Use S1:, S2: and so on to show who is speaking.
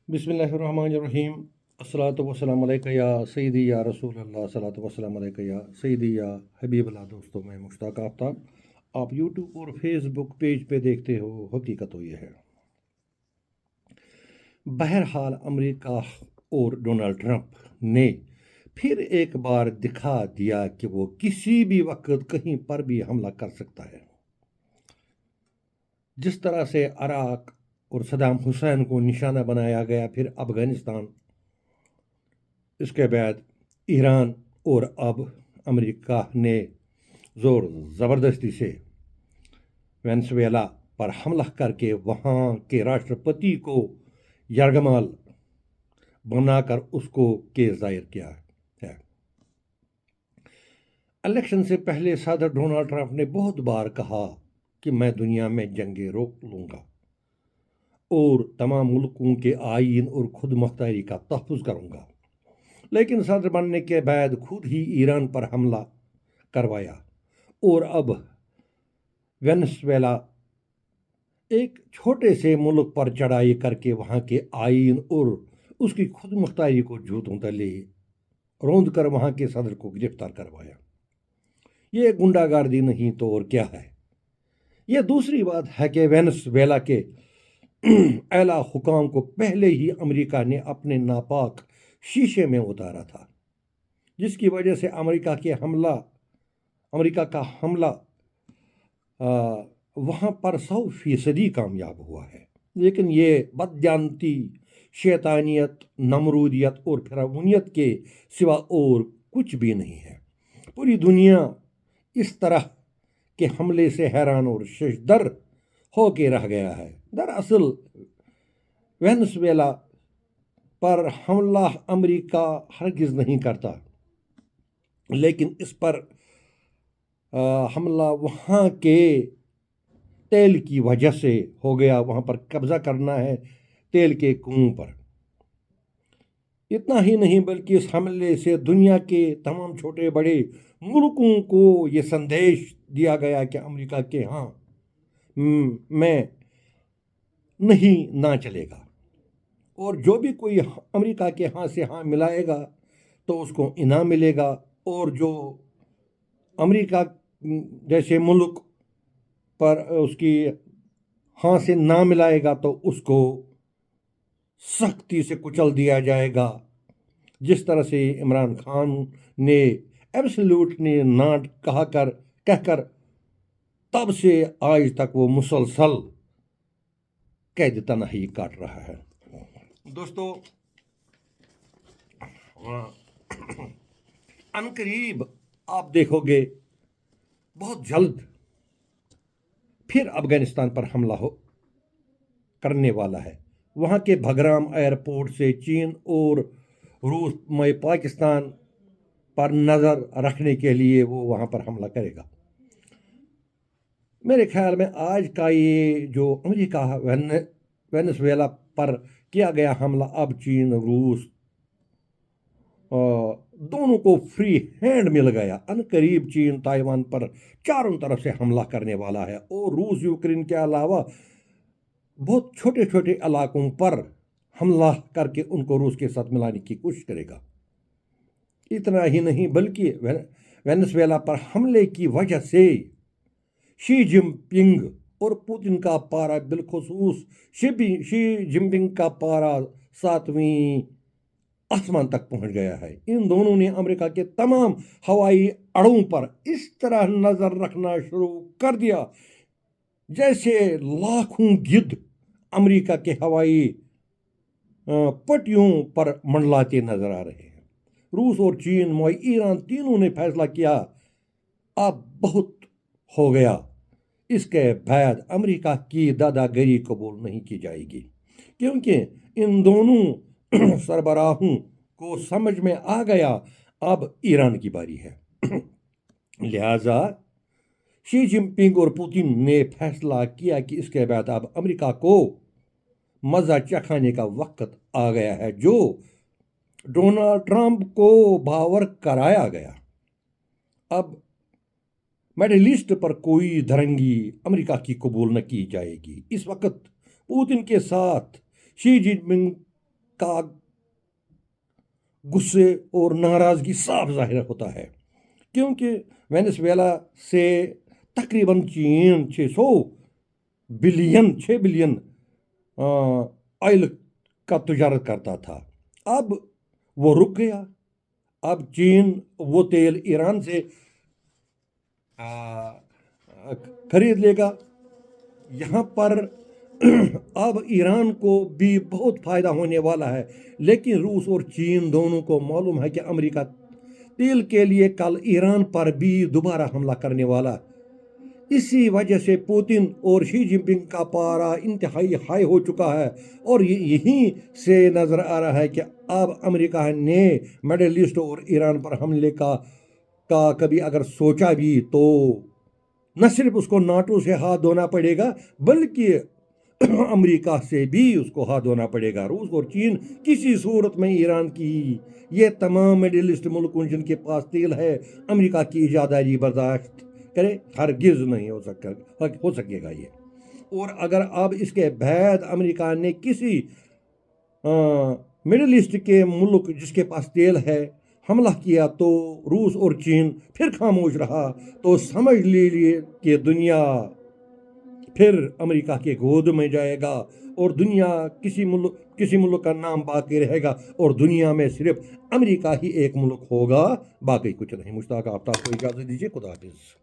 S1: बिस्मिल्लाहिर्रहमानिर्रहीम। अस्सलातु वस्सलामु अलैका या सय्यदी या रसूल अल्लाह, अस्सलातु वस्सलामु अलैका या सय्यदी या हबीबल्लाह। दोस्तों, मैं मुश्ताक आफ्ताब, आप यूट्यूब और फेसबुक पेज पे देखते हो। हकीकत तो ये है, बहरहाल अमेरिका और डोनाल्ड ट्रंप ने फिर एक बार दिखा दिया कि वो किसी भी वक्त कहीं पर भी हमला कर सकता है। जिस तरह से इराक और सदाम हुसैन को निशाना बनाया गया, फिर अफगानिस्तान, इसके बाद ईरान, और अब अमेरिका ने ज़ोर ज़बरदस्ती से वेनेज़ुएला पर हमला करके वहाँ के राष्ट्रपति को यरगमाल बनाकर उसको केस दायर किया है। इलेक्शन से पहले सदर डोनाल्ड ट्रंप ने बहुत बार कहा कि मैं दुनिया में जंगें रोक लूँगा और तमाम मुल्कों के आईन और खुद मुख्तारी का तहफ़्फ़ुज़ करूँगा, लेकिन सदर बनने के बाद खुद ही ईरान पर हमला करवाया और अब वेनेज़ुएला एक छोटे से मुल्क पर चढ़ाई करके वहाँ के आईन और उसकी खुद मुख्तारी को जूतों तले रौंद कर वहाँ के सदर को गिरफ्तार करवाया। ये गुंडागर्दी नहीं तो और क्या है। ये दूसरी बात है कि वेनेज़ुएला के आला हुकाम को पहले ही अमेरिका ने अपने नापाक शीशे में उतारा था, जिसकी वजह से अमेरिका का हमला वहाँ पर 100% कामयाब हुआ है। लेकिन ये बददियानती, शैतानियत, नमरूदियत और फिरौनियत के सिवा और कुछ भी नहीं है। पूरी दुनिया इस तरह के हमले से हैरान और शशदर होके रह गया है। दरअसल वेनेज़ुएला पर हमला अमेरिका हरगिज़ नहीं करता, लेकिन इस पर हमला वहाँ के तेल की वजह से हो गया। वहाँ पर कब्ज़ा करना है तेल के कुओं पर। इतना ही नहीं, बल्कि इस हमले से दुनिया के तमाम छोटे बड़े मुल्कों को ये संदेश दिया गया कि अमेरिका के यहाँ में नहीं ना चलेगा, और जो भी कोई अमेरिका के हाँ से हाँ मिलाएगा तो उसको इनाम मिलेगा, और जो अमेरिका जैसे मुल्क पर उसकी हाँ से ना मिलाएगा तो उसको सख्ती से कुचल दिया जाएगा। जिस तरह से इमरान खान ने एब्सोल्युटली ना कहकर तब से आज तक वो मुसलसल कैद तनहाई काट रहा है। दोस्तों, अनकरीब आप देखोगे बहुत जल्द फिर अफगानिस्तान पर हमला करने वाला है। वहाँ के बगराम एयरपोर्ट से चीन और रूस में पाकिस्तान पर नज़र रखने के लिए वो वहाँ पर हमला करेगा। मेरे ख्याल में आज का ये जो अमेरिका वेनेज़ुएला पर किया गया हमला, अब चीन रूस दोनों को फ्री हैंड मिल गया। अनकरीब चीन ताइवान पर चारों तरफ से हमला करने वाला है, और रूस यूक्रेन के अलावा बहुत छोटे छोटे इलाकों पर हमला करके उनको रूस के साथ मिलाने की कोशिश करेगा। इतना ही नहीं, बल्कि वेनेज़ुएला पर हमले की वजह से शी जिनपिंग और पुतिन का पारा, बिलखुसूस शी जिनपिंग का पारा 7वीं आसमान तक पहुंच गया है। इन दोनों ने अमेरिका के तमाम हवाई अड्डों पर इस तरह नजर रखना शुरू कर दिया जैसे लाखों गिद्ध अमेरिका के हवाई पट्टियों पर मंडलाते नजर आ रहे हैं। रूस और चीन और ईरान तीनों ने फैसला किया अब बहुत हो गया, इसके बाद अमेरिका की दादागिरी कबूल नहीं की जाएगी, क्योंकि इन दोनों सरबराहों को समझ में आ गया अब ईरान की बारी है। लिहाजा शी जिनपिंग और पुतिन ने फैसला किया कि इसके बाद अब अमेरिका को मज़ा चखाने का वक्त आ गया है, जो डोनाल्ड ट्रंप को बावर कराया गया। अब मिडिल ईस्ट पर कोई धरंगी अमेरिका की कबूल न की जाएगी। इस वक्त पुतिन के साथ शी जिनपिंग का गुस्से और नाराज़गी साफ ज़ाहिर होता है, क्योंकि वेनेजुएला से तकरीबन चीन 6 बिलियन ऑयल का तजारत करता था। अब वो रुक गया। अब चीन वो तेल ईरान से आ, खरीद लेगा। यहाँ पर अब ईरान को भी बहुत फ़ायदा होने वाला है, लेकिन रूस और चीन दोनों को मालूम है कि अमेरिका तेल के लिए कल ईरान पर भी दोबारा हमला करने वाला। इसी वजह से पुतिन और शी जिनपिंग का पारा इंतहाई हाई हो चुका है, और यहीं से नज़र आ रहा है कि अब अमेरिका ने मिडिल ईस्ट और ईरान पर हमले का कभी अगर सोचा भी तो न सिर्फ उसको नाटो से हाथ धोना पड़ेगा, बल्कि अमेरिका से भी उसको हाथ धोना पड़ेगा। रूस और चीन किसी सूरत में ईरान की ये तमाम मिडिल ईस्ट मुल्कों जिनके पास तेल है, अमेरिका की इजादारी बर्दाश्त करे हरगिज नहीं हो सकेगा ये। और अगर अब इसके बाद अमेरिका ने किसी मिडिल ईस्ट के मुल्क जिसके पास तेल है हमला किया तो रूस और चीन फिर खामोश रहा, तो समझ लीजिए कि दुनिया फिर अमेरिका के गोद में जाएगा, और दुनिया किसी मुल्क का नाम बाकी रहेगा, और दुनिया में सिर्फ अमेरिका ही एक मुल्क होगा, बाकी कुछ नहीं। मुश्ताक आफ्ताब को इजाज़त दीजिए। खुदा हाफिज़।